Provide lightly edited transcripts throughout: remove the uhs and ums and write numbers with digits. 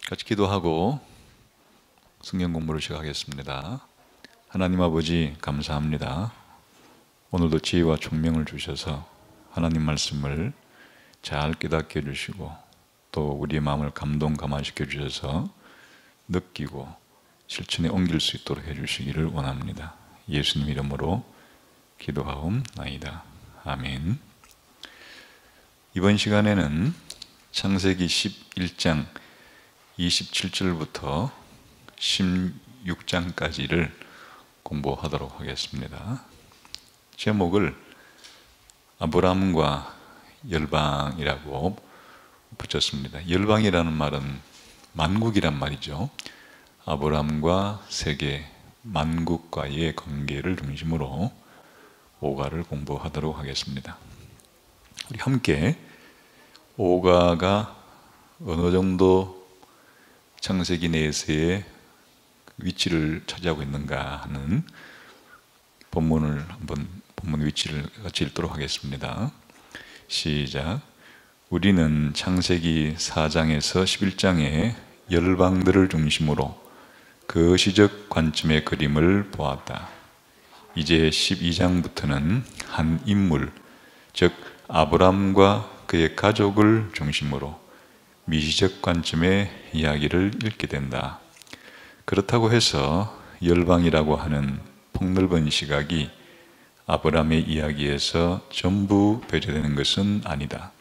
같이 기도하고 성경 공부를 시작하겠습니다. 하나님 아버지 감사합니다. 오늘도 지혜와 총명을 주셔서 하나님 말씀을 잘 깨닫게 해주시고 또 우리의 마음을 감동감화시켜 주셔서 느끼고 실천에 옮길 수 있도록 해주시기를 원합니다. 예수님 이름으로 기도하옵나이다. 아멘. 이번 시간에는 창세기 11장 27절부터 16장까지를 공부하도록 하겠습니다. 제목을 아브람과 열방이라고 붙였습니다. 열방이라는 말은 만국이란 말이죠. 아브람과 세계 만국과의 관계를 중심으로 오가를 공부하도록 하겠습니다. 우리 함께 오가가 어느 정도 창세기 내에서의 위치를 차지하고 있는가 하는 본문 위치를 같이 읽도록 하겠습니다. 시작. 우리는 창세기 4장에서 11장의 열방들을 중심으로 그 시적 관점의 그림을 보았다. 이제 12장부터는 한 인물, 즉 아브람과 그의 가족을 중심으로 미시적 관점의 이야기를 읽게 된다. 그렇다고 해서 열방이라고 하는 폭넓은 시각이 아브람의 이야기에서 전부 배제되는 것은 아니다.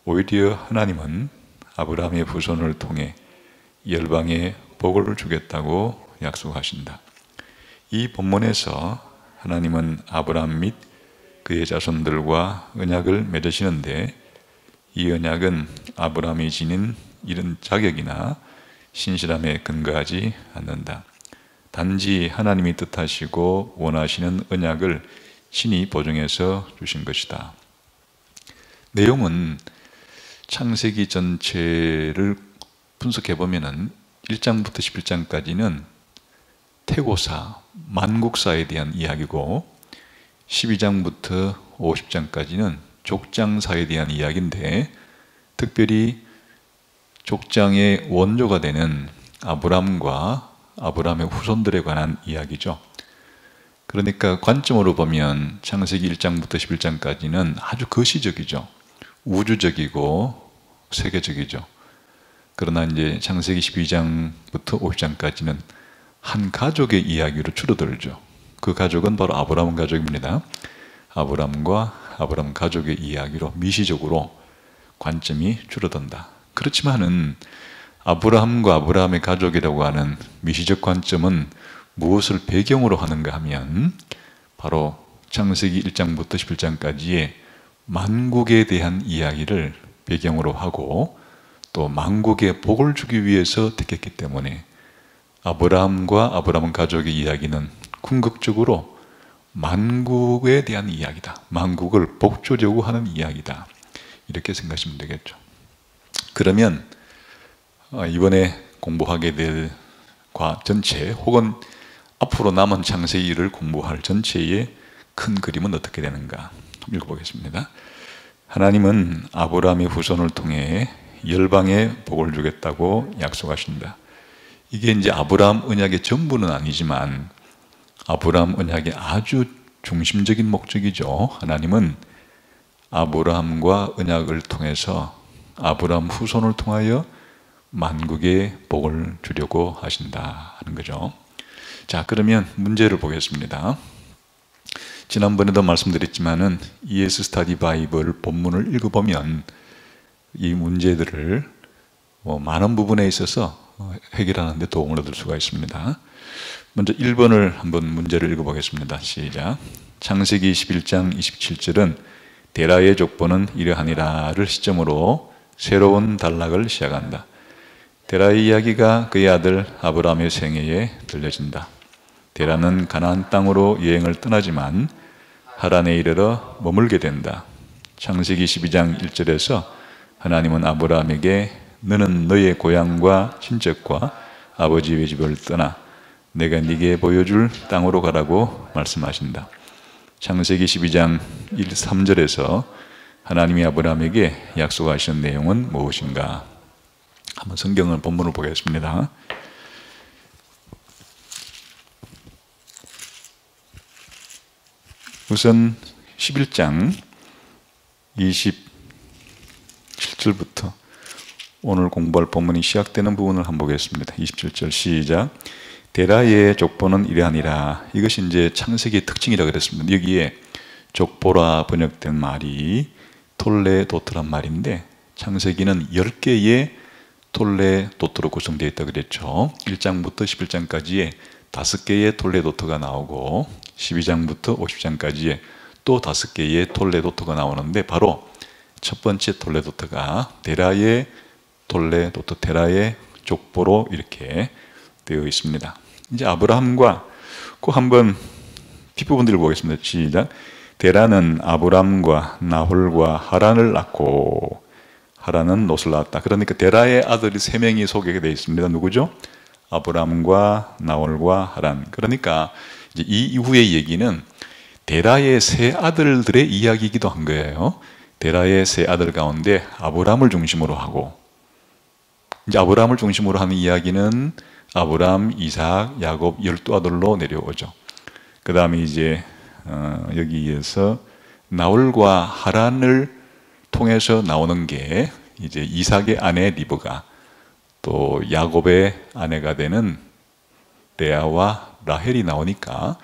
오히려 하나님은 아브람의 후손을 통해 열방에 복을 주겠다고 약속하신다. 이 본문에서 하나님은 아브람 및 그의 자손들과 언약을 맺으시는데 이 언약은 아브람이 지닌 이런 자격이나 신실함에 근거하지 않는다. 단지 하나님이 뜻하시고 원하시는 언약을 신이 보증해서 주신 것이다. 내용은 창세기 전체를 분석해 보면은 1장부터 11장까지는 태고사, 만국사에 대한 이야기고 12장부터 50장까지는 족장사에 대한 이야기인데 특별히 족장의 원조가 되는 아브람과 아브람의 후손들에 관한 이야기죠. 그러니까 관점으로 보면 창세기 1장부터 11장까지는 아주 거시적이죠. 우주적이고 세계적이죠. 그러나 이제 창세기 12장부터 50장까지는 한 가족의 이야기로 줄어들죠. 그 가족은 바로 아브람 가족입니다. 아브람과 아브람 가족의 이야기로 미시적으로 관점이 줄어든다. 그렇지만은 아브람과 아브람의 가족이라고 하는 미시적 관점은 무엇을 배경으로 하는가 하면 바로 창세기 1장부터 11장까지의 만국에 대한 이야기를 배경으로 하고 또 만국에 복을 주기 위해서 택했기 때문에 아브람과 아브람 가족의 이야기는 궁극적으로 만국에 대한 이야기다. 만국을 복주려고 하는 이야기다. 이렇게 생각하시면 되겠죠. 그러면 이번에 공부하게 될 전체 혹은 앞으로 남은 창세기를 공부할 전체의 큰 그림은 어떻게 되는가 읽어보겠습니다. 하나님은 아브람의 후손을 통해 열방에 복을 주겠다고 약속하신다. 이게 이제 아브람 언약의 전부는 아니지만 아브람 언약의 아주 중심적인 목적이죠. 하나님은 아브람과 언약을 통해서 아브람 후손을 통하여 만국에 복을 주려고 하신다 하는 거죠. 자, 그러면 문제를 보겠습니다. 지난번에도 말씀드렸지만은 ES 스터디 바이블 본문을 읽어보면 이 문제들을 많은 부분에 있어서 해결하는 데 도움을 얻을 수가 있습니다. 먼저 1번을 한번 문제를 읽어보겠습니다. 시작. 창세기 11장 27절은 데라의 족보는 이러하니라를 시점으로 새로운 단락을 시작한다. 데라의 이야기가 그의 아들 아브람의 생애에 들려진다. 데라는 가나안 땅으로 여행을 떠나지만 하란에 이르러 머물게 된다. 창세기 12장 1절에서 하나님은 아브람에게 너는 너의 고향과 친척과 아버지의 집을 떠나 내가 네게 보여줄 땅으로 가라고 말씀하신다. 창세기 12장 1, 3절에서 하나님이 아브람에게 약속하신 내용은 무엇인가? 한번 성경을 본문을 보겠습니다. 우선 11장 27절부터 오늘 공부할 본문이 시작되는 부분을 한번 보겠습니다. 27절 시작. 데라의 족보는 이러하니라. 이것이 이제 창세기의 특징이라고 그랬습니다. 여기에 족보라 번역된 말이 톨레도트란 말인데, 창세기는 10개의 톨레도트로 구성되어 있다고 그랬죠. 1장부터 11장까지에 5개의 톨레도트가 나오고 12장부터 50장까지에 또 5개의 톨레도트가 나오는데, 바로 첫 번째 톨레도트가 데라의 톨레도트, 데라의 족보로 이렇게 되어 있습니다. 이제 아브라함과 꼭 한번 뒷부분들을 보겠습니다. 시작. 데라는 아브람과 나홀과 하란을 낳고, 하란은 롯을 낳았다. 그러니까 데라의 아들이 3명이 소개가 되어 있습니다. 누구죠? 아브람과 나홀과 하란. 그러니까 이제 이 이후의 얘기는 데라의 3 아들들의 이야기이기도 한 거예요. 데라의 3 아들 가운데 아브람을 중심으로 하고, 이제 아브람을 중심으로 하는 이야기는 아브람, 이삭, 야곱 12아들로 내려오죠. 그 다음에 이제 여기에서 나홀과 하란을 통해서 나오는 게 이제 이삭의 아내 리브가, 또 야곱의 아내가 되는 레아와 라헬이 나오니까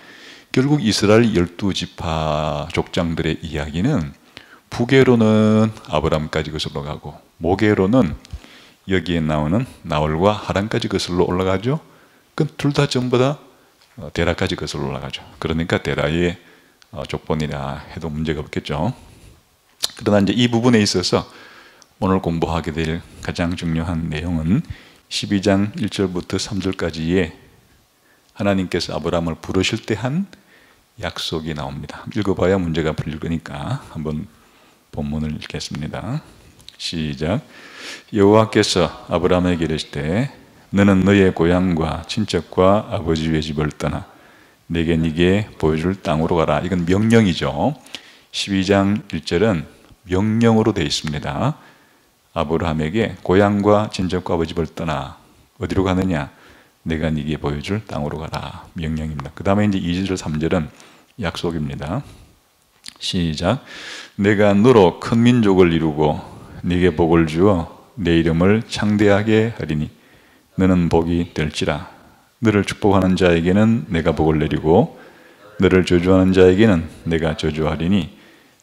결국 이스라엘 12지파 족장들의 이야기는 북계로는 아브람까지 거슬러 가고, 모계로는 여기에 나오는 나홀과 하란까지 거슬러 올라가죠. 그럼 둘 다 전부 다 데라까지 거슬러 올라가죠. 그러니까 데라의 족본이라 해도 문제가 없겠죠. 그러나 이제 이 부분에 있어서 오늘 공부하게 될 가장 중요한 내용은 12장 1절부터 3절까지의 하나님께서 아브라함을 부르실 때 한 약속이 나옵니다. 읽어봐야 문제가 풀릴 거니까 한번 본문을 읽겠습니다. 시작. 여호와께서 아브라함에게 이르시되 너는 너의 고향과 친척과 아버지의 집을 떠나 내게 네게 보여줄 땅으로 가라. 이건 명령이죠. 12장 1절은 명령으로 되어 있습니다. 아브라함에게 고향과 친척과 아버지 집을 떠나 어디로 가느냐? 내가 네게 보여줄 땅으로 가라. 명령입니다. 그 다음에 이제 2절 3절은 약속입니다. 시작. 내가 너로 큰 민족을 이루고 네게 복을 주어 내 이름을 창대하게 하리니 너는 복이 될지라. 너를 축복하는 자에게는 내가 복을 내리고 너를 저주하는 자에게는 내가 저주하리니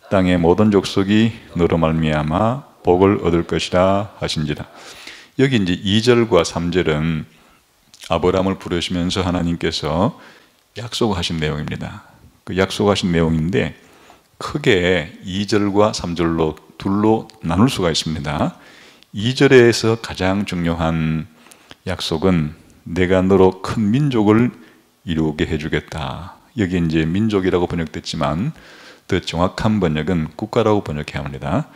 땅의 모든 족속이 너로 말미암아 복을 얻을 것이라 하신지라. 여기 이제 2절과 3절은 아브라함을 부르시면서 하나님께서 약속하신 내용입니다. 그 약속하신 내용인데 크게 2절과 3절로 둘로 나눌 수가 있습니다. 2절에서 가장 중요한 약속은 내가 너로 큰 민족을 이루게 해주겠다. 여기 이제 민족이라고 번역됐지만 더 정확한 번역은 국가라고 번역해야 합니다.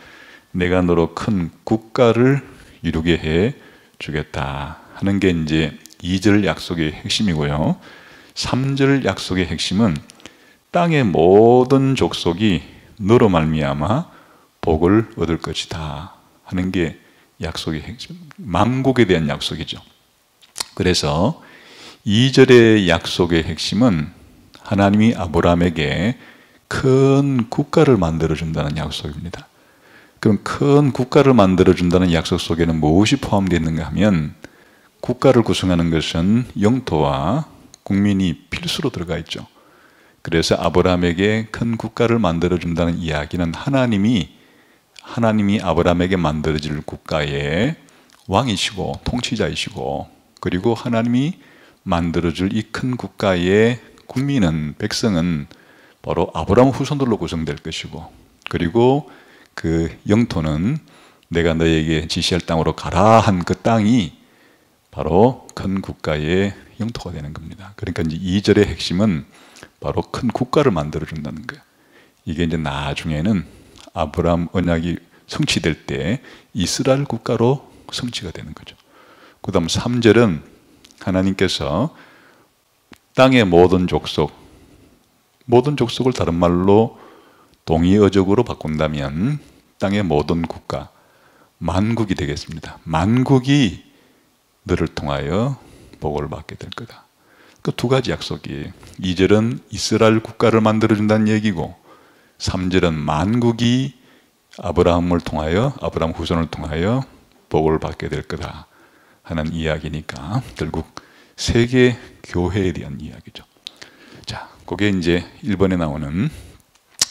내가 너로 큰 국가를 이루게 해 주겠다 하는 게 이제 2절 약속의 핵심이고요. 3절 약속의 핵심은 땅의 모든 족속이 너로 말미암아 복을 얻을 것이다 하는 게 약속의 핵심, 만국에 대한 약속이죠. 그래서 2절의 약속의 핵심은 하나님이 아브라함에게 큰 국가를 만들어준다는 약속입니다. 그럼 큰 국가를 만들어준다는 약속 속에는 무엇이 포함되어 있는가 하면 국가를 구성하는 것은 영토와 국민이 필수로 들어가 있죠. 그래서 아브라함에게 큰 국가를 만들어준다는 이야기는 하나님이 아브라함에게 만들어질 국가의 왕이시고 통치자이시고, 그리고 하나님이 만들어줄 이 큰 국가의 국민은, 백성은 바로 아브라함 후손들로 구성될 것이고, 그리고 그 영토는 내가 너에게 지시할 땅으로 가라 한 그 땅이 바로 큰 국가의 영토가 되는 겁니다. 그러니까 이제 2절의 핵심은 바로 큰 국가를 만들어준다는 거예요. 이게 이제 나중에는 아브라함 언약이 성취될 때 이스라엘 국가로 성취가 되는 거죠. 그 다음 3절은 하나님께서 땅의 모든 족속을 다른 말로 동의어적으로 바꾼다면 땅의 모든 국가, 만국이 되겠습니다. 만국이 너를 통하여 복을 받게 될 거다. 그 두 가지 약속이에요. 2절은 이스라엘 국가를 만들어준다는 얘기고 3절은 만국이 아브라함을 통하여, 아브라함 후손을 통하여 복을 받게 될 거다 하는 이야기니까 결국 세계 교회에 대한 이야기죠. 자, 그게 이제 1번에 나오는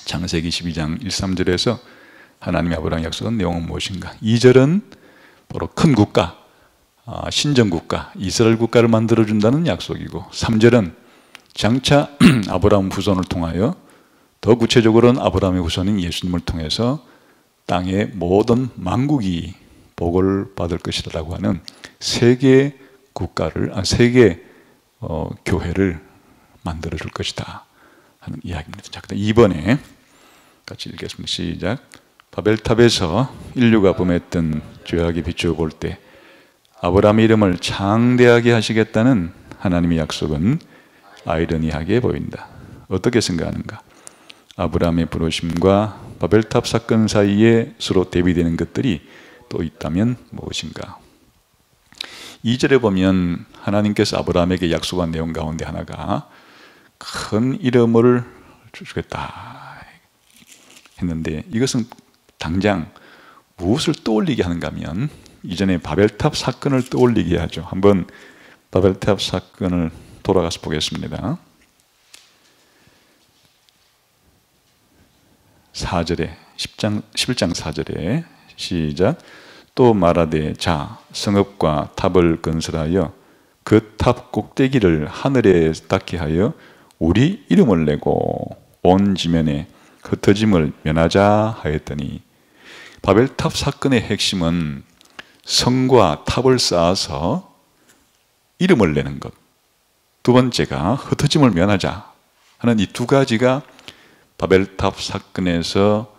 창세기 12장 1, 3절에서 하나님의 아브라함 약속한 내용은 무엇인가? 2절은 바로 큰 국가, 신정국가, 이스라엘 국가를 만들어준다는 약속이고 3절은 장차 아브라함 후손을 통하여, 더 구체적으로는 아브라함의 후손인 예수님을 통해서 땅의 모든 만국이 복을 받을 것이라고 하는 세계 국가를, 세계 교회를 만들어줄 것이다 하는 이야기입니다. 자, 2번에 같이 읽겠습니다. 시작. 바벨탑에서 인류가 범했던 죄악이 비추어 볼 때 아브라함의 이름을 장대하게 하시겠다는 하나님의 약속은 아이러니하게 보인다. 어떻게 생각하는가? 아브라함의 부르심과 바벨탑 사건 사이에 서로 대비되는 것들이 또 있다면 무엇인가? 2절에 보면 하나님께서 아브라함에게 약속한 내용 가운데 하나가 큰 이름을 주겠다 했는데, 이것은 당장 무엇을 떠올리게 하는가 하면 이전에 바벨탑 사건을 떠올리게 하죠. 한번 바벨탑 사건을 돌아가서 보겠습니다. 4절에 11장 4절에 시작. 또 말하되 자 성읍과 탑을 건설하여 그 탑 꼭대기를 하늘에 닿게 하여 우리 이름을 내고 온 지면에 흩어짐을 면하자 하였더니, 바벨탑 사건의 핵심은 성과 탑을 쌓아서 이름을 내는 것, 두 번째가 흩어짐을 면하자 하는 이 두 가지가 바벨탑 사건에서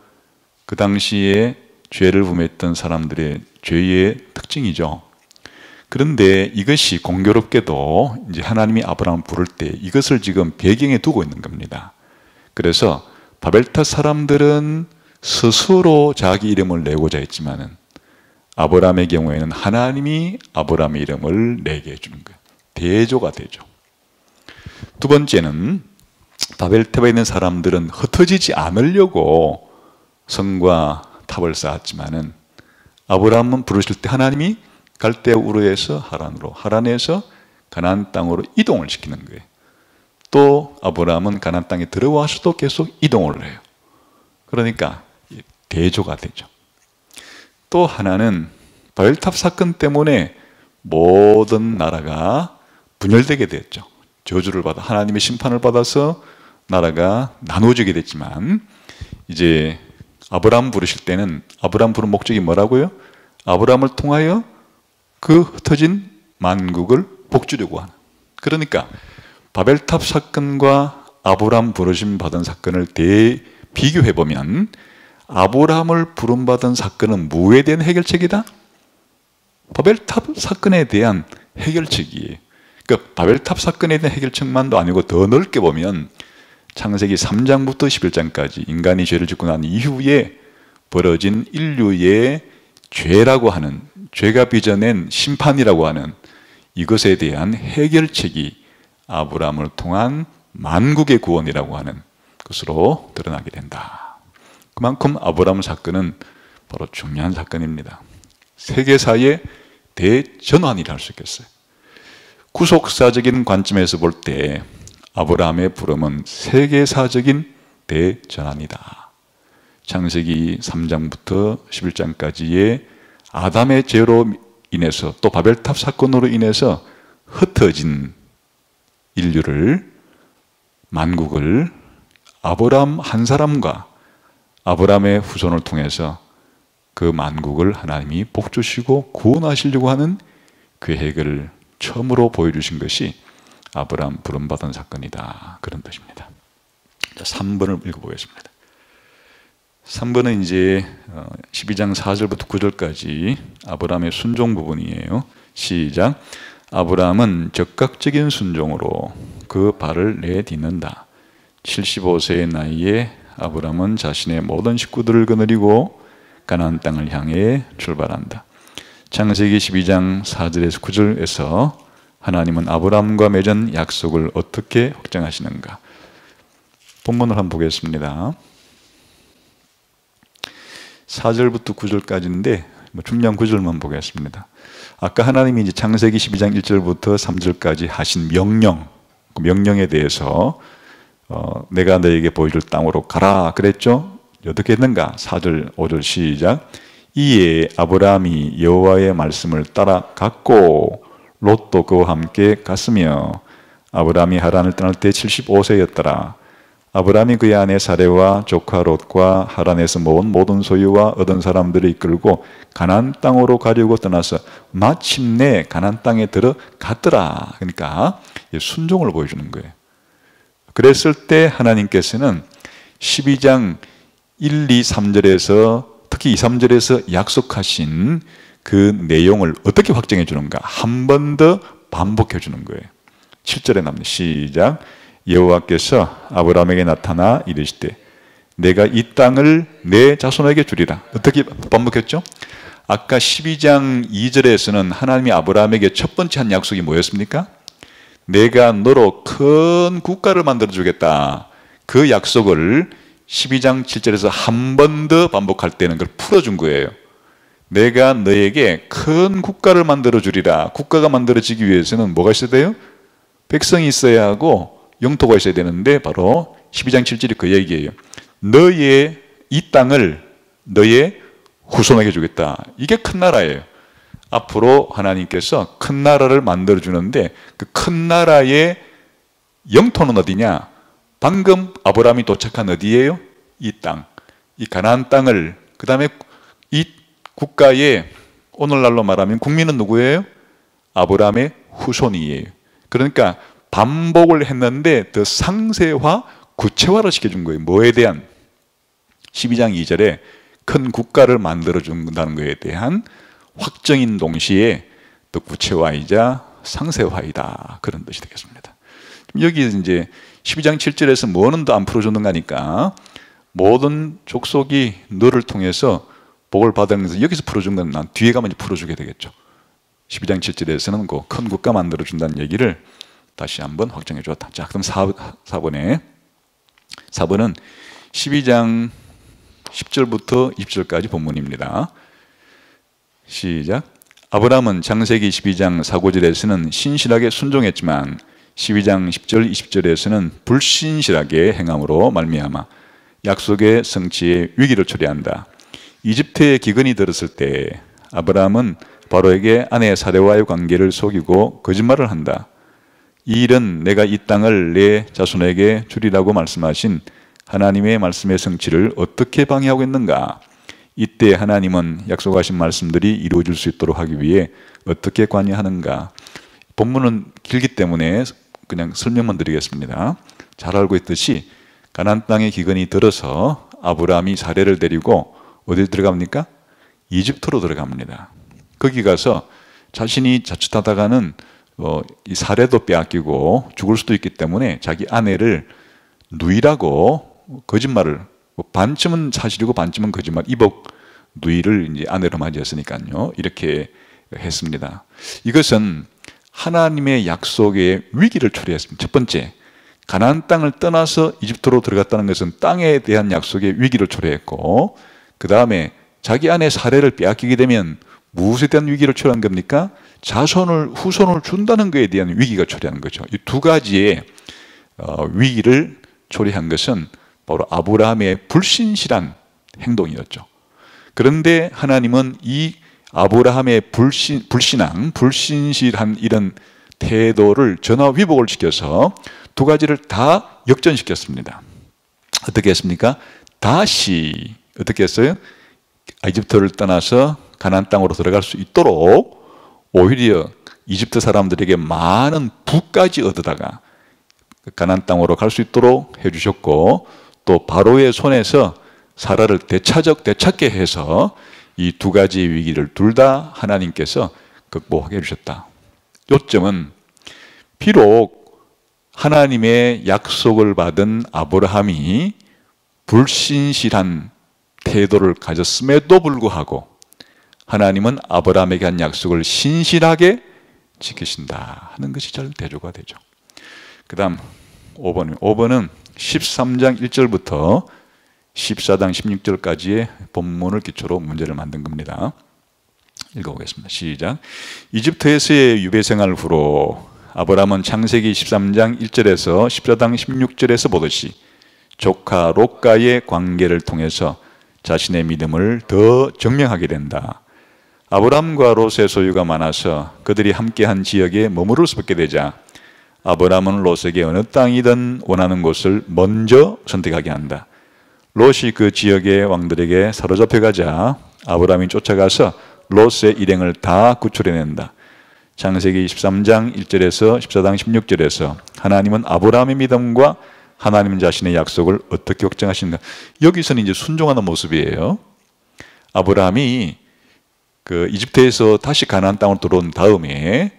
그 당시에 죄를 범했던 사람들의 죄의 특징이죠. 그런데 이것이 공교롭게도 이제 하나님이 아브라함을 부를 때 이것을 지금 배경에 두고 있는 겁니다. 그래서 바벨탑 사람들은 스스로 자기 이름을 내고자 했지만은 아브라함의 경우에는 하나님이 아브라함의 이름을 내게 해주는 거예요. 대조가 되죠. 두 번째는 바벨탑에 있는 사람들은 흩어지지 않으려고 성과 탑을 쌓았지만은 아브라함은 부르실 때 하나님이 갈대아 우르에서 하란으로, 하란에서 가나안 땅으로 이동을 시키는 거예요. 또 아브라함은 가나안 땅에 들어와서도 계속 이동을 해요. 그러니까 대조가 되죠. 또 하나는 바벨탑 사건 때문에 모든 나라가 분열되게 됐죠. 저주를 받아 하나님의 심판을 받아서 나라가 나누어지게 됐지만, 이제 아브라함 부르실 때는 아브라함 부른 목적이 뭐라고요? 아브라함을 통하여 그 흩어진 만국을 복주려고 하는. 그러니까 바벨탑 사건과 아브라함 부르심 받은 사건을 비교해 보면 아브라함을 부름받은 사건은 무엇에 대한 해결책이다? 바벨탑 사건에 대한 해결책이에요. 그러니까 바벨탑 사건에 대한 해결책만도 아니고 더 넓게 보면 창세기 3장부터 11장까지 인간이 죄를 짓고 난 이후에 벌어진 인류의 죄라고 하는, 죄가 빚어낸 심판이라고 하는 이것에 대한 해결책이 아브라함을 통한 만국의 구원이라고 하는 것으로 드러나게 된다. 그만큼 아브라함 사건은 바로 중요한 사건입니다. 세계사의 대전환이라 할 수 있겠어요. 구속사적인 관점에서 볼 때 아브라함의 부름은 세계사적인 대전환이다. 창세기 3장부터 11장까지의 아담의 죄로 인해서 또 바벨탑 사건으로 인해서 흩어진 인류를, 만국을 아브라함 한 사람과 아브라함의 후손을 통해서 그 만국을 하나님이 복주시고 구원하시려고 하는 계획을 처음으로 보여주신 것이 아브라함 부름받은 사건이다. 그런 뜻입니다. 자, 3번을 읽어보겠습니다. 3번은 이제 12장 4절부터 9절까지 아브라함의 순종 부분이에요. 시작. 아브라함은 적극적인 순종으로 그 발을 내딛는다. 75세의 나이에 아브라함은 자신의 모든 식구들을 거느리고 가나안 땅을 향해 출발한다. 창세기 12장 4절에서 9절에서 하나님은 아브라함과 맺은 약속을 어떻게 확정하시는가? 본문을 한번 보겠습니다. 4절부터 9절까지인데 중요한 9절만 보겠습니다. 아까 하나님이 이제 창세기 12장 1절부터 3절까지 하신 명령, 그 명령에 대해서 내가 너에게 보여줄 땅으로 가라 그랬죠? 어떻게 했는가? 4절, 5절 시작. 이에 아브라함이 여호와의 말씀을 따라갔고 롯도 그와 함께 갔으며 아브라함이 하란을 떠날 때 75세였더라. 아브라함이 그의 아내 사레와 조카 롯과 하란에서 모은 모든 소유와 얻은 사람들을 이끌고 가나안 땅으로 가려고 떠나서 마침내 가나안 땅에 들어갔더라. 그러니까 순종을 보여주는 거예요. 그랬을 때 하나님께서는 12장 1, 2, 3절에서 특히 2, 3절에서 약속하신 그 내용을 어떻게 확정해 주는가? 한 번 더 반복해 주는 거예요. 7절에 나옵니다. 시작. 여호와께서 아브라함에게 나타나 이르시되 내가 이 땅을 내 자손에게 주리라. 어떻게 반복했죠? 아까 12장 2절에서는 하나님이 아브라함에게 첫 번째 한 약속이 뭐였습니까? 내가 너로 큰 국가를 만들어 주겠다. 그 약속을 12장 7절에서 한 번 더 반복할 때는 그걸 풀어준 거예요. 내가 너에게 큰 국가를 만들어 주리라. 국가가 만들어지기 위해서는 뭐가 있어야 돼요? 백성이 있어야 하고 영토가 있어야 되는데 바로 12장 7절이 그 얘기예요. 너의 이 땅을 너의 후손에게 주겠다. 이게 큰 나라예요. 앞으로 하나님께서 큰 나라를 만들어 주는데 그 큰 나라의 영토는 어디냐? 방금 아브라함이 도착한 어디예요? 이 땅. 이 가나안 땅을, 그 다음에 이 국가의 오늘날로 말하면 국민은 누구예요? 아브라함의 후손이에요. 그러니까 반복을 했는데 더 상세화, 구체화를 시켜준 거예요. 뭐에 대한? 12장 2절에 큰 국가를 만들어준다는 것에 대한 확정인 동시에 더 구체화이자 상세화이다. 그런 뜻이 되겠습니다. 여기 이제 12장 7절에서 뭐는 더 안 풀어줬는가니까 모든 족속이 너를 통해서 복을 받는 것을 여기서 풀어준 건 난 뒤에 가면 이제 풀어주게 되겠죠. 12장 7절에서는 그 큰 국가 만들어준다는 얘기를 다시 한번 확정해 주었다. 자, 그럼 4번은 12장 10절부터 20절까지 본문입니다. 시작. 아브라함은 창세기 12장 4, 5절에서는 신실하게 순종했지만 12장 10절, 20절에서는 불신실하게 행함으로 말미암아 약속의 성취에 위기를 초래한다. 이집트의 기근이 들었을 때 아브라함은 바로에게 아내 사레와의 관계를 속이고 거짓말을 한다. 이 일은 내가 이 땅을 내 자손에게 주리라고 말씀하신 하나님의 말씀의 성취를 어떻게 방해하고 있는가? 이때 하나님은 약속하신 말씀들이 이루어질 수 있도록 하기 위해 어떻게 관여하는가? 본문은 길기 때문에 그냥 설명만 드리겠습니다. 잘 알고 있듯이 가나안 땅에 기근이 들어서 아브라함이 사레를 데리고 어디 들어갑니까? 이집트로 들어갑니다. 거기 가서 자신이 자칫하다가는 이 사레도 빼앗기고 죽을 수도 있기 때문에 자기 아내를 누이라고 거짓말을, 반쯤은 사실이고 반쯤은 거짓말, 이복 누이를 이제 아내로 맞이했으니까요. 이렇게 했습니다. 이것은 하나님의 약속에 위기를 초래했습니다. 첫 번째, 가나안 땅을 떠나서 이집트로 들어갔다는 것은 땅에 대한 약속에 위기를 초래했고, 그 다음에 자기 아내 사레를 빼앗기게 되면 무엇에 대한 위기를 초래한 겁니까? 후손을 준다는 것에 대한 위기가 초래하는 거죠. 이 두 가지의 위기를 초래한 것은 바로 아브라함의 불신실한 행동이었죠. 그런데 하나님은 이 아브라함의 불신실한 이런 태도를 전화위복을 시켜서 두 가지를 다 역전시켰습니다. 어떻게 했습니까? 다시 어떻게 했어요? 이집트를 떠나서 가나안 땅으로 들어갈 수 있도록 오히려 이집트 사람들에게 많은 부까지 얻어다가 가나안 땅으로 갈 수 있도록 해주셨고, 또 바로의 손에서 사라를 되찾게 해서 이 두 가지의 위기를 둘 다 하나님께서 극복하게 해주셨다. 요점은 비록 하나님의 약속을 받은 아브라함이 불신실한 태도를 가졌음에도 불구하고 하나님은 아브라함에게 한 약속을 신실하게 지키신다 하는 것이 잘 대조가 되죠. 그 다음 5번은 13장 1절부터 14장 16절까지의 본문을 기초로 문제를 만든 겁니다. 읽어보겠습니다. 시작. 이집트에서의 유배 생활 후로 아브라함은 창세기 13장 1절에서 14장 16절에서 보듯이 조카 롯과의 관계를 통해서 자신의 믿음을 더 증명하게 된다. 아브라함과 롯의 소유가 많아서 그들이 함께한 지역에 머무를 수밖에 되자 아브라함은 롯에게 어느 땅이든 원하는 곳을 먼저 선택하게 한다. 롯이 그 지역의 왕들에게 사로잡혀가자 아브라함이 쫓아가서 롯의 일행을 다 구출해낸다. 창세기 23장 1절에서 14장 16절에서 하나님은 아브라함의 믿음과 하나님 자신의 약속을 어떻게 확정하시는가? 여기서는 이제 순종하는 모습이에요. 아브라함이 그 이집트에서 다시 가나안 땅으로 들어온 다음에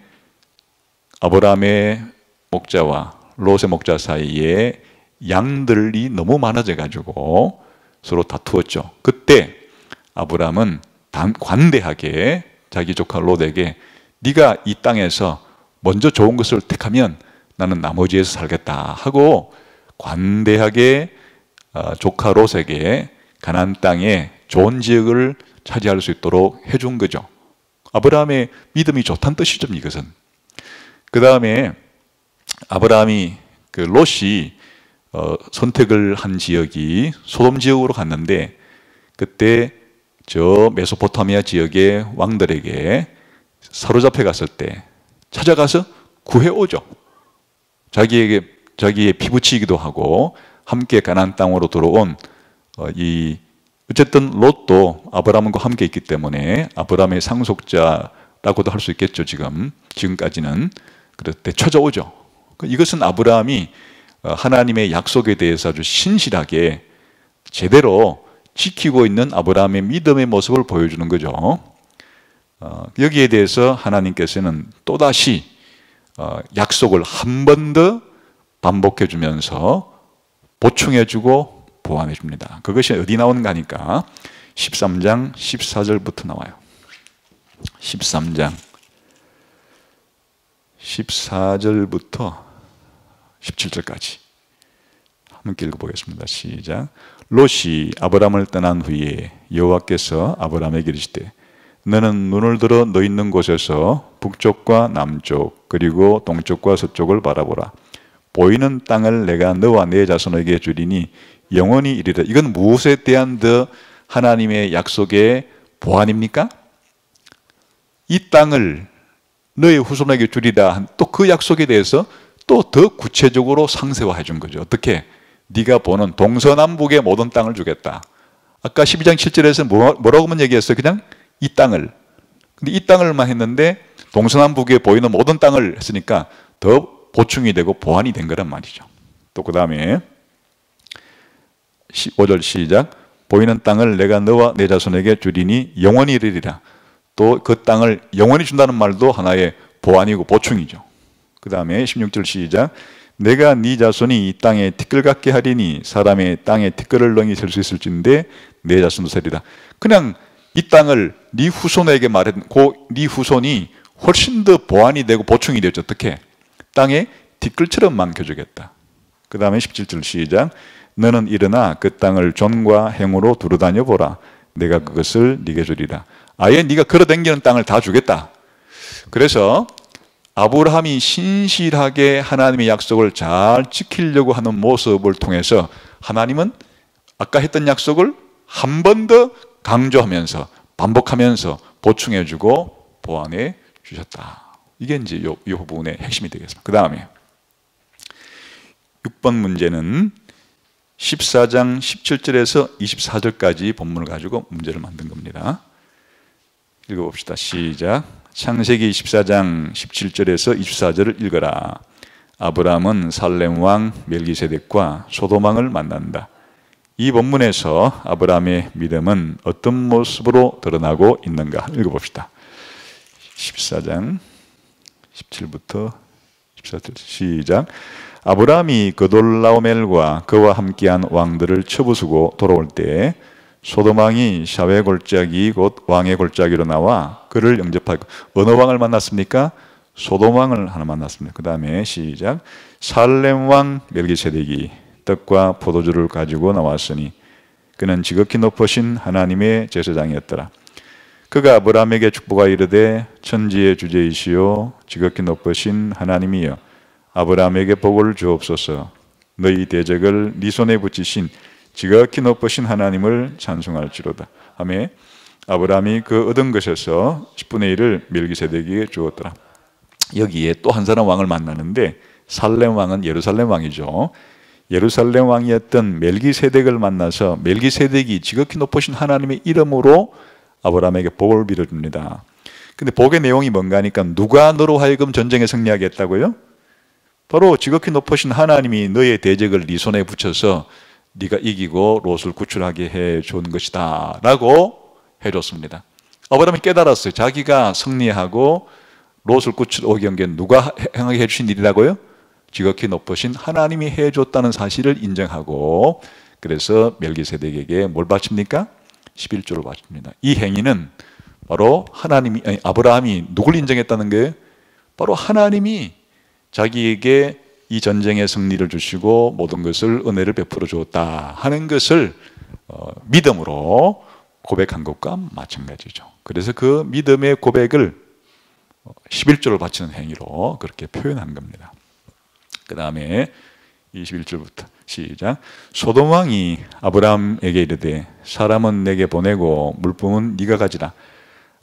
아브라함의 목자와 롯의 목자 사이에 양들이 너무 많아져 가지고 서로 다투었죠. 그때 아브라함은 관대하게 자기 조카 롯에게 네가 이 땅에서 먼저 좋은 것을 택하면 나는 나머지에서 살겠다 하고 관대하게 조카 롯에게 가나안 땅에 좋은 지역을 차지할 수 있도록 해준 거죠. 아브라함의 믿음이 좋다는 뜻이죠, 이것은. 그 다음에 아브라함이 그 롯이 선택을 한 지역이 소돔 지역으로 갔는데 그때 저 메소포타미아 지역의 왕들에게 사로잡혀 갔을 때 찾아가서 구해오죠. 자기의 피부치기도 하고 함께 가나안 땅으로 들어온 어쨌든 롯도 아브라함과 함께 있기 때문에 아브라함의 상속자라고도 할 수 있겠죠. 지금까지는 그럴 때 찾아오죠. 이것은 아브라함이 하나님의 약속에 대해서 아주 신실하게 제대로 지키고 있는 아브라함의 믿음의 모습을 보여주는 거죠. 여기에 대해서 하나님께서는 또다시 약속을 한 번 더 반복해 주면서 보충해 주고 보완해 줍니다. 그것이 어디 나오는가 하니까 13장 14절부터 나와요. 13장 14절부터 17절까지 함께 읽어보겠습니다. 시작. 롯이 아브라함을 떠난 후에 여호와께서 아브라함에게 이르시되 너는 눈을 들어 너 있는 곳에서 북쪽과 남쪽 그리고 동쪽과 서쪽을 바라보라. 보이는 땅을 내가 너와 네 자손에게 주리니 영원히 이르리라. 이건 무엇에 대한 하나님의 약속의 보완입니까? 이 땅을 너의 후손에게 주리라. 또 그 약속에 대해서 또 더 구체적으로 상세화해 준 거죠. 어떻게? 네가 보는 동서남북의 모든 땅을 주겠다. 아까 12장 7절에서 뭐라고만 얘기했어요? 그냥 이 땅을. 근데 이 땅을만 했는데 동서남북에 보이는 모든 땅을 했으니까 더 보충이 되고 보완이 된 거란 말이죠. 또 그 다음에 15절 시작. 보이는 땅을 내가 너와 내 자손에게 주리니 영원히 이르리라. 또 그 땅을 영원히 준다는 말도 하나의 보완이고 보충이죠. 그 다음에 16절 시작. 내가 네 자손이 이 땅에 티끌 같게 하리니 사람의 땅에 티끌을 능히 셀 수 있을진데 내 자손도 세리라. 그냥 이 땅을 네 후손에게 말했고 네 후손이 훨씬 더 보완이 되고 보충이 되죠. 어떻게? 땅에 티끌처럼 많겨주겠다. 그 다음에 17절 시작. 너는 일어나 그 땅을 존과 행으로 두루다녀 보라. 내가 그것을 네게 주리라. 아예 네가 걸어다니는 땅을 다 주겠다. 그래서 아브라함이 신실하게 하나님의 약속을 잘 지키려고 하는 모습을 통해서 하나님은 아까 했던 약속을 한 번 더 강조하면서 반복하면서 보충해주고 보완해 주셨다. 이게 이제 이 부분의 핵심이 되겠습니다. 그 다음에 6번 문제는 14장 17절에서 24절까지 본문을 가지고 문제를 만든 겁니다. 읽어봅시다. 시작. 창세기 14장 17절에서 24절을 읽어라. 아브라함은 살렘 왕 멜기세덱과 소돔 왕을 만난다. 이 본문에서 아브라함의 믿음은 어떤 모습으로 드러나고 있는가 읽어봅시다. 14장 17부터 14절 시작. 아브라함이 그돌라오멜과 그와 함께한 왕들을 쳐부수고 돌아올 때 소돔 왕이 샤웨 골짜기 곧 왕의 골짜기로 나와 그를 영접하고 어느 왕을 만났습니까? 소돔 왕을 하나 만났습니다. 그 다음에 시작. 살렘 왕 멜기세덱이 떡과 포도주를 가지고 나왔으니 그는 지극히 높으신 하나님의 제사장이었더라. 그가 아브라함에게 축복하여 이르되 천지의 주제이시오 지극히 높으신 하나님이여 아브라함에게 복을 주옵소서. 너희 대적을 네 손에 붙이신 지극히 높으신 하나님을 찬송할지로다 하며 아브라함이 그 얻은 것에서 10분의 1을 멜기세덱에게 주었더라. 여기에 또 한 사람 왕을 만나는데 살렘 왕은 예루살렘 왕이죠. 예루살렘 왕이었던 멜기세덱을 만나서 멜기세덱이 지극히 높으신 하나님의 이름으로 아브라함에게 복을 빌어줍니다. 근데 복의 내용이 뭔가 하니까 누가 너로 하여금 전쟁에 승리하게 했다고요? 바로 지극히 높으신 하나님이 너의 대적을 네 손에 붙여서 네가 이기고 롯을 구출하게 해준 것이다 라고 해줬습니다. 아브라함이 깨달았어요. 자기가 승리하고 롯을 구출하게 한 게 누가 행하게 해주신 일이라고요? 지극히 높으신 하나님이 해줬다는 사실을 인정하고 그래서 멜기세덱에게 뭘 바칩니까? 11조를 바칩니다. 이 행위는 바로 아브라함이 누굴 인정했다는 거예요? 바로 하나님이 자기에게 이 전쟁의 승리를 주시고 모든 것을 은혜를 베풀어 주었다 하는 것을 믿음으로 고백한 것과 마찬가지죠. 그래서 그 믿음의 고백을 11조를 바치는 행위로 그렇게 표현한 겁니다. 그 다음에 21절부터 시작. 소돔 왕이 아브라함에게 이르되 사람은 내게 보내고 물품은 네가 가지라.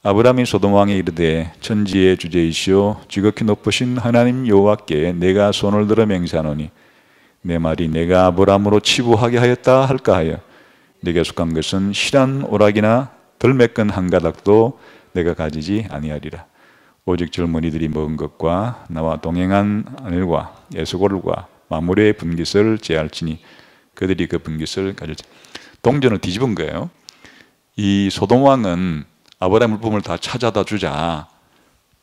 아브라함이 소돔 왕에 이르되 천지의 주제이시오 지극히 높으신 하나님 여호와께 내가 손을 들어 맹세하노니 내 말이 내가 아브라함으로 치부하게 하였다 할까 하여 내게 속한 것은 실한 오락이나 덜매끈 한 가닥도 내가 가지지 아니하리라. 오직 젊은이들이 먹은 것과 나와 동행한 아들과 에스골과 마므레의 분깃을 제할지니 그들이 그 분깃을 가질지. 동전을 뒤집은 거예요. 이 소돔 왕은 아브라함 물품을 다 찾아다 주자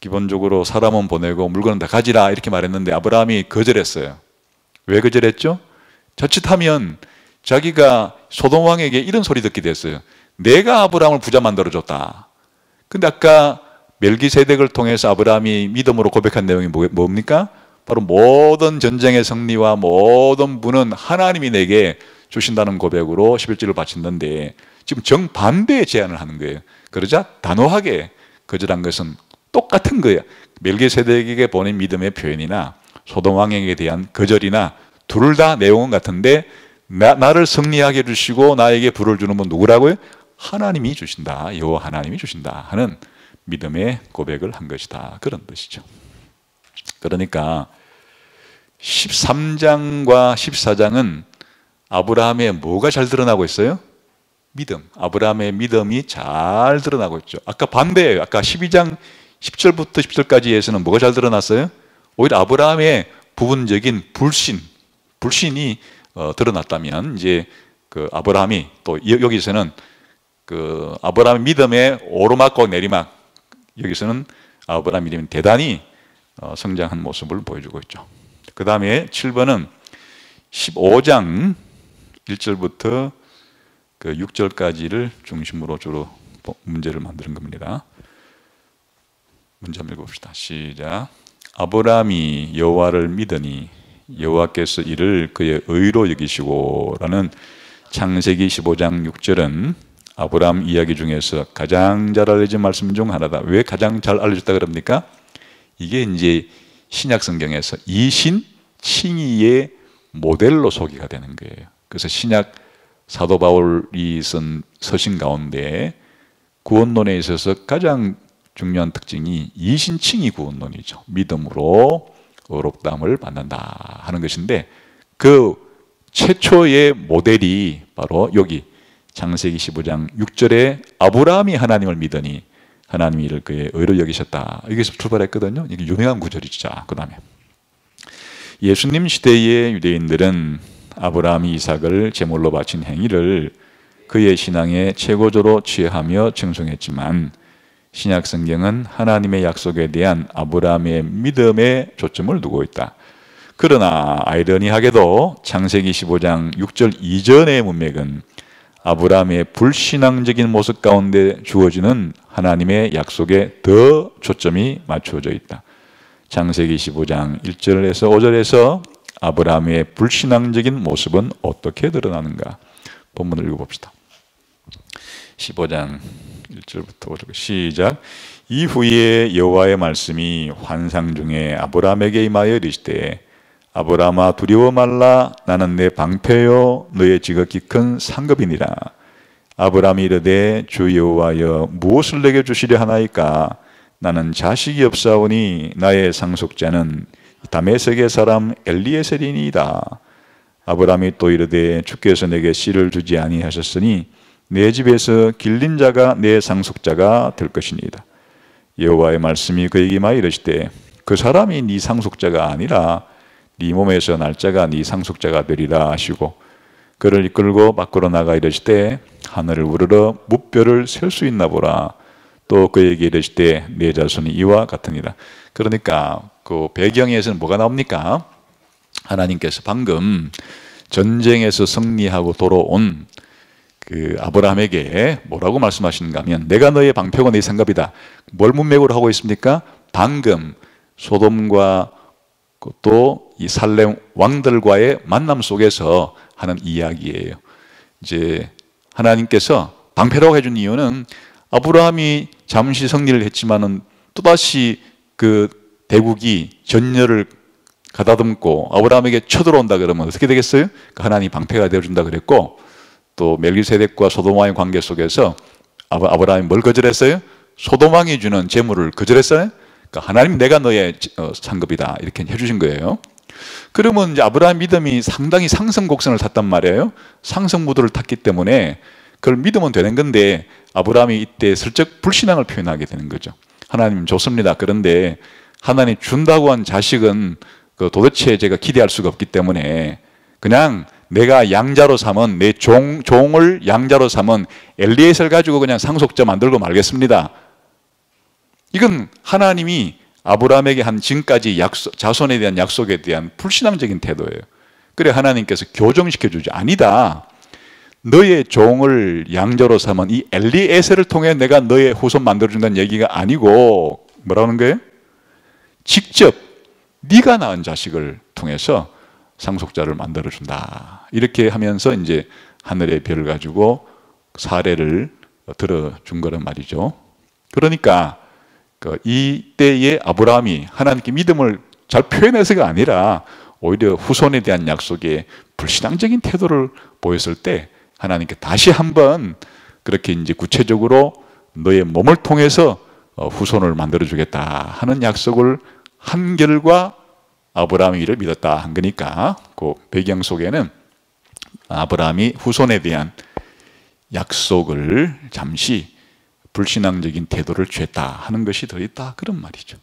기본적으로 사람은 보내고 물건은 다 가지라 이렇게 말했는데 아브라함이 거절했어요. 왜 거절했죠? 자칫하면 자기가 소돔 왕에게 이런 소리 듣게 됐어요. 내가 아브라함을 부자 만들어줬다. 근데 아까 멜기세덱을 통해서 아브라함이 믿음으로 고백한 내용이 뭡니까? 바로 모든 전쟁의 승리와 모든 분은 하나님이 내게 주신다는 고백으로 11절을 바쳤는데 지금 정반대의 제안을 하는 거예요. 그러자 단호하게 거절한 것은 똑같은 거예요. 멜기세덱에게 보낸 믿음의 표현이나 소돔 왕에게 대한 거절이나 둘 다 내용은 같은데 나를 승리하게 해주시고 나에게 부를 주는 분 누구라고요? 하나님이 주신다. 여호와 하나님이 주신다 하는 믿음의 고백을 한 것이다. 그런 뜻이죠. 그러니까 13장과 14장은 아브라함의 뭐가 잘 드러나고 있어요? 믿음. 아브라함의 믿음이 잘 드러나고 있죠. 아까 반대예요. 아까 12장 10절부터 10절까지에서는 뭐가 잘 드러났어요? 오히려 아브라함의 부분적인 불신이 드러났다면 이제 그 아브라함이 또 여기서는 그 아브라함의 믿음의 오르막과 내리막 여기서는 아브라함 믿음이 대단히 성장한 모습을 보여주고 있죠. 그 다음에 7번은 15장 1절부터 그 6절까지를 중심으로 주로 문제를 만드는 겁니다. 문제 한번 읽어봅시다. 시작. 아브라함이 여호와를 믿으니 여호와께서 이를 그의 의로 여기시고 라는 창세기 15장 6절은 아브라함 이야기 중에서 가장 잘 알려진 말씀 중 하나다. 왜 가장 잘 알려졌다 그럽니까? 이게 이제 신약 성경에서 이신 칭의의 모델로 소개가 되는 거예요. 그래서 신약 사도 바울이 쓴 서신 가운데 구원론에 있어서 가장 중요한 특징이 이신칭의 구원론이죠. 믿음으로 의롭다함을 받는다 하는 것인데 그 최초의 모델이 바로 여기 창세기 15장 6절에 아브라함이 하나님을 믿으니 하나님이 이를 그의 의로 여기셨다. 여기서 출발했거든요. 이게 유명한 구절이죠. 그 다음에 예수님 시대의 유대인들은 아브라함이 이삭을 제물로 바친 행위를 그의 신앙의 최고조로 취하며称颂했지만 신약 성경은 하나님의 약속에 대한 아브라함의 믿음에 초점을 두고 있다. 그러나 아이러니하게도 창세기 15장 6절 이전의 문맥은 아브라함의 불신앙적인 모습 가운데 주어지는 하나님의 약속에 더 초점이 맞춰져 있다. 창세기 15장 1절에서 5절에서 아브라함의 불신앙적인 모습은 어떻게 드러나는가? 본문을 읽어봅시다. 15장 1절부터 5절 시작. 이후에 여호와의 말씀이 환상 중에 아브라함에게 임하여 이르시되 아브라함아 두려워 말라. 나는 내 방패요 너의 지극히 큰 상급이니라. 아브라함이 이르되 주 여호와여 무엇을 내게 주시려 하나이까? 나는 자식이 없사오니 나의 상속자는 다메섹의 사람 엘리에셀이니이다. 아브라함이 또 이르되 주께서 내게 씨를 주지 아니하셨으니 내 집에서 길린 자가 내 상속자가 될 것이니이다. 여호와의 말씀이 그에게 임하여 이르시되 그 사람이 네 상속자가 아니라 네 몸에서 날 자가 네 상속자가 되리라 하시고 그를 이끌고 밖으로 나가 이르시되 하늘을 우러러 무뼈를 셀 수 있나 보라. 또 그에게 이르시되 내 자손이 이와 같으니라. 그러니까 그 배경에서는 뭐가 나옵니까? 하나님께서 방금 전쟁에서 승리하고 돌아온 그 아브라함에게 뭐라고 말씀하시는가 하면 내가 너의 방패고 네 상급이다. 뭘 문맥으로 하고 있습니까? 방금 소돔과 또 이 살렘 왕들과의 만남 속에서 하는 이야기예요. 이제 하나님께서 방패라고 해준 이유는 아브라함이 잠시 승리를 했지만은 또다시 그 대국이 전열을 가다듬고 아브라함에게 쳐들어온다 그러면 어떻게 되겠어요? 하나님이 방패가 되어준다 그랬고 또 멜기세덱과 소돔왕의 관계 속에서 아브라함이 뭘 거절했어요? 소돔왕이 주는 재물을 거절했어요? 그러니까 하나님 내가 너의 상급이다 이렇게 해주신 거예요. 그러면 이제 아브라함 믿음이 상당히 상승 곡선을 탔단 말이에요. 상승 무도를 탔기 때문에 그걸 믿으면 되는 건데 아브라함이 이때 슬쩍 불신앙을 표현하게 되는 거죠. 하나님 좋습니다. 그런데 하나님 준다고 한 자식은 도대체 제가 기대할 수가 없기 때문에 그냥 내가 양자로 삼은 내 종을 양자로 삼은 엘리에셀 가지고 그냥 상속자 만들고 말겠습니다. 이건 하나님이 아브라함에게 한 지금까지 자손에 대한 약속에 대한 불신앙적인 태도예요. 그래 하나님께서 교정시켜 주지 아니다. 너의 종을 양자로 삼은 이 엘리에셀을 통해 내가 너의 후손 만들어준다는 얘기가 아니고 뭐라는 거예요? 직접 네가 낳은 자식을 통해서 상속자를 만들어준다. 이렇게 하면서 이제 하늘의 별을 가지고 사례를 들어준 거란 말이죠. 그러니까 이때의 아브라함이 하나님께 믿음을 잘 표현해서가 아니라 오히려 후손에 대한 약속에 불신앙적인 태도를 보였을 때 하나님께 다시 한번 그렇게 이제 구체적으로 너의 몸을 통해서 후손을 만들어주겠다 하는 약속을 한 결과 아브라함이 이를 믿었다 한 거니까 그 배경 속에는 아브라함이 후손에 대한 약속을 잠시 불신앙적인 태도를 취했다 하는 것이 들어있다 그런 말이죠.